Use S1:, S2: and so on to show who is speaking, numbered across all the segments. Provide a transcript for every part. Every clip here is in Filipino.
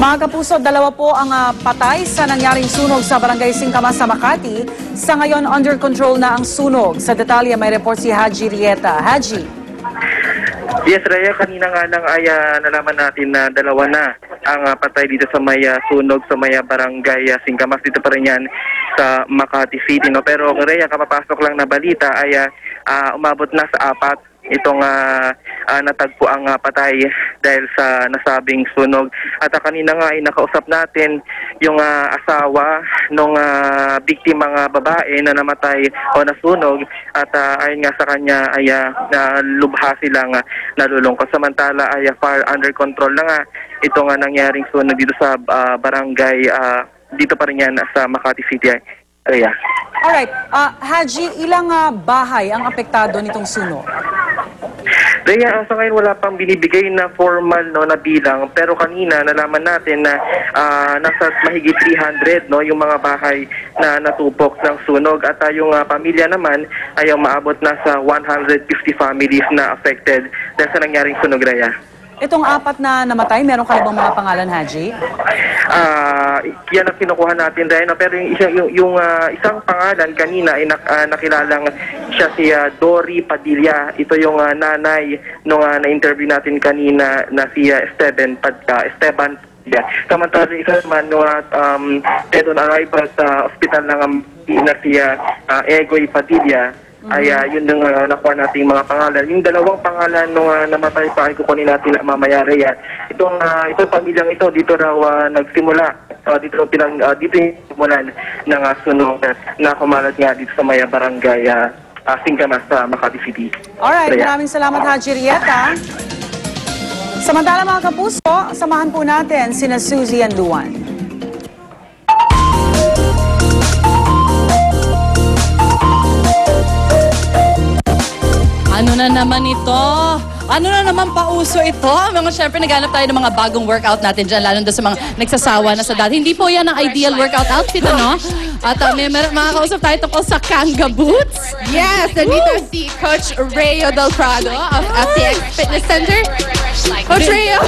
S1: Mga kapuso, dalawa po ang patay sa nangyaring sunog sa Barangay Singkamas sa Makati. Sa ngayon, under control na ang sunog. Sa detalye, may report si Haji Rieta. Haji.
S2: Yes, Rhea, kanina nga lang ay nalaman natin na dalawa na ang patay dito sa may sunog sa may Barangay Singkamas. Dito pa rin yan sa Makati City. No? Pero Rhea, kapapasok lang na balita ay umabot na sa 4 itong natagpo ang patay dahil sa nasabing sunog. At kanina nga ay nakausap natin yung asawa ng biktimang babae na namatay o nasunog at ayon nga sa kanya ay lubha silang nalulungkot. Samantala ay far under control na nga itong nangyaring sunog dito sa barangay dito pa rin yan sa Makati City area.
S1: Alright, Haji, ilang bahay ang apektado nitong sunog?
S2: Rhea, sa ngayon wala pang binibigay na formal na bilang, pero kanina nalaman natin na nasa mahigit 300 yung mga bahay na natupok ng sunog at yung pamilya naman ay maabot na sa 150 families na affected dahil sa nangyaring sunog, Rhea.
S1: Itong 4 na namatay, meron ka bang mga pangalan, Haji?
S2: Yan ang kinukuha natin, Rhea. Pero yung isang pangalan kanina ay nakilalang siya si Dory Padilla. Ito yung nanay nung na-interview natin kanina na si Esteban. Samantala isa naman nung dead on arrival sa ospital ng na si Egoy Padilla. Ay yun yung nakuha nating mga pangalan. Yung dalawang pangalan nung namatay pa ay kukunin natin mamaya, Rhea. Itong pamilyang ito dito raw nagsimula. Dito simulan ng sunog na kumalat nga dito sa may barangay Singkamas sa Makati City.
S1: Alright, maraming salamat, Haji Rieta. Samantala mga kapuso, samahan po natin sina Suzy and Luan.
S3: Ano na naman ito? Ano na naman pauso ito? Siyempre, naghanap tayo ng mga bagong workout natin dyan, lalo doon sa mga nagsasawa na sa dati. Hindi po yan ang ideal workout outfit, ano? At may makakausap tayo tungkol sa Kanga Boots.
S4: Yes, nandito si Coach Rayo Del Prado of FTX Fitness Center. Coach Rayo,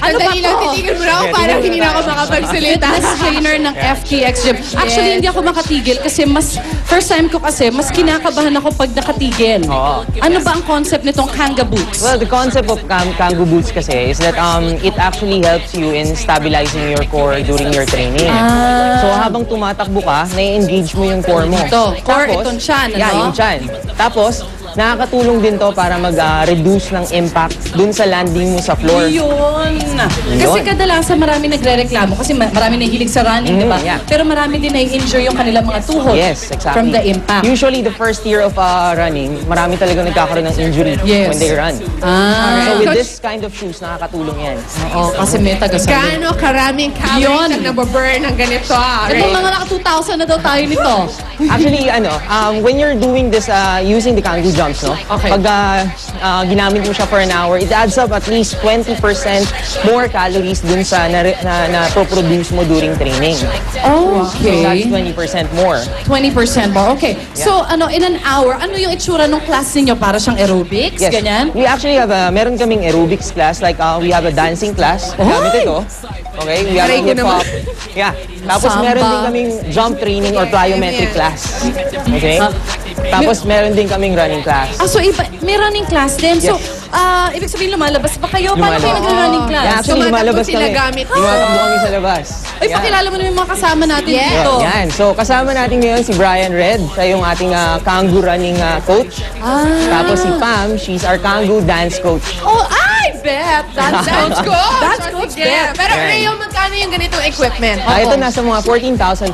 S3: Ano ba
S4: lang
S3: to?
S4: titigil mo na ako, parang hindi na ako makapagsalita.
S3: Fitness trainer ng FTX Gym. Actually, hindi ako makatigil kasi first time ko kasi, mas kinakabahan ako pag nakatigil. Ano ba ang concept nitong Kanga Boots?
S5: Well, the concept of Kangoo Boots kasi is that it actually helps you in stabilizing your core during your training. So habang tumatakbo ka, na-engage mo yung core mo.
S3: Ito, core, itong tiyan, ano?
S5: Yeah, yung tiyan. Tapos, nakakatulong din to para mag-reduce ng impact dun sa landing mo sa floor.
S3: Yun! Kasi kadalasan marami nagre-reklamo kasi marami nahihilig sa running, di ba?
S5: Yeah.
S3: Pero marami din na-injure yung kanilang mga tuhod.
S5: Yes, exactly.
S3: From the impact.
S5: Usually, the first year of running, marami talaga nagkakaroon ng injury when they run. So with this kind of shoes, nakakatulong yan.
S3: Oo, kasi may taga-sabi.
S4: Gaano karaming calories ang nababurn ng ganito,
S3: Ito, mga naka 2,000 na daw tayo nito.
S5: Actually, when you're doing this using the Kangoo jumps, no?
S3: Okay.
S5: Pag ginamit mo siya for an hour, it adds up at least 20% more calories dun sa na-produce mo during training.
S3: Okay.
S5: So that's 20% more.
S3: 20% more. Okay. So, in an hour, ano yung itsura ng class ninyo? Para siyang aerobics?
S5: Yes.
S3: Ganyan?
S5: We actually have meron kaming aerobics class. Like, we have a dancing class. Gamit ito. Okay? We have a hip-hop. Yeah. Tapos
S3: Samba.
S5: meron din kaming jump training or plyometric class. Okay? Tapos meron din kaming running class.
S3: So may running class din. So, ibig sabihin lumalabas ba kayo? Paano kayo nag-running class?
S5: Yeah, actually, lumalabas
S4: sila
S5: kami.
S4: gamit.
S5: Lumatakbo kami sa labas.
S3: Ay, pakilala mo naman yung mga kasama natin dito.
S5: Yan. So, kasama natin ngayon si Brian Red. Siya yung ating Kangoo running coach. Tapos si Pam, she's our Kangoo dance coach.
S3: Oh, I bet! That's
S4: Sounds good.
S3: That's good.
S4: Yeah. Pero
S5: Yan.
S4: Rayo, magkano yung ganitong equipment?
S5: Ito nasa mga 14,500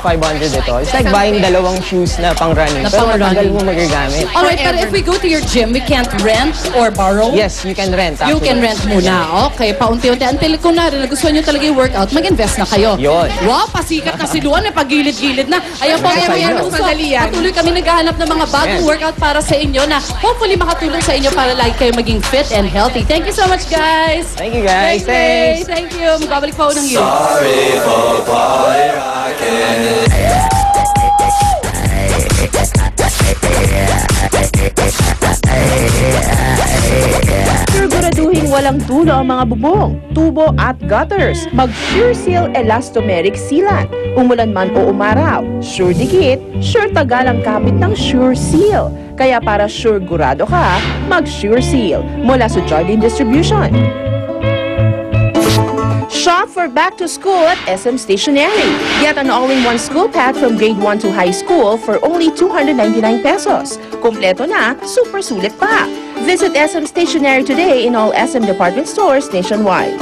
S5: ito. It's like buying dalawang shoes na pang running.
S3: Na
S5: Pero matagal
S3: pang-running.
S5: mo magagamit.
S3: Alright, pero if we go to your gym, we can't rent or borrow?
S5: Yes, you can rent.
S3: You can rent muna. Okay, paunti-unti. Until kung nagustuhan nyo talaga yung workout, mag-invest na kayo.
S5: Yun.
S3: Wow, pasikat na si Luan. May pagilid-gilid na. Ayan po,
S5: Exercise
S3: ayan,
S5: na.
S3: madali yan. Patuloy kami naghahanap ng mga bagong
S5: Yes.
S3: workout para sa inyo na hopefully makatulong sa inyo para like kayo maging fit and healthy. Thank you so much, guys.
S5: Thank you, guys.
S3: Thanks.
S5: Thanks.
S3: Thank you. Magbabalik pa ako ng yun.
S6: Sorry for party rocking.
S7: Siguraduhin walang tulo ang mga bubong, tubo at gutters. Mag-Sure Seal Elastomeric Sealant. Umulan man o umaraw, sure dikit, sure tagal ang kapit ng Sure Seal. Kaya para sure gurado ka, mag-Sure Seal mula sa Jardine Distribution. Shop for back to school at SM Stationery. Get an all-in-one school pad from grade 1 to high school for only 299 pesos. Kompleto na, super sulit pa. Visit SM Stationery today in all SM department stores nationwide.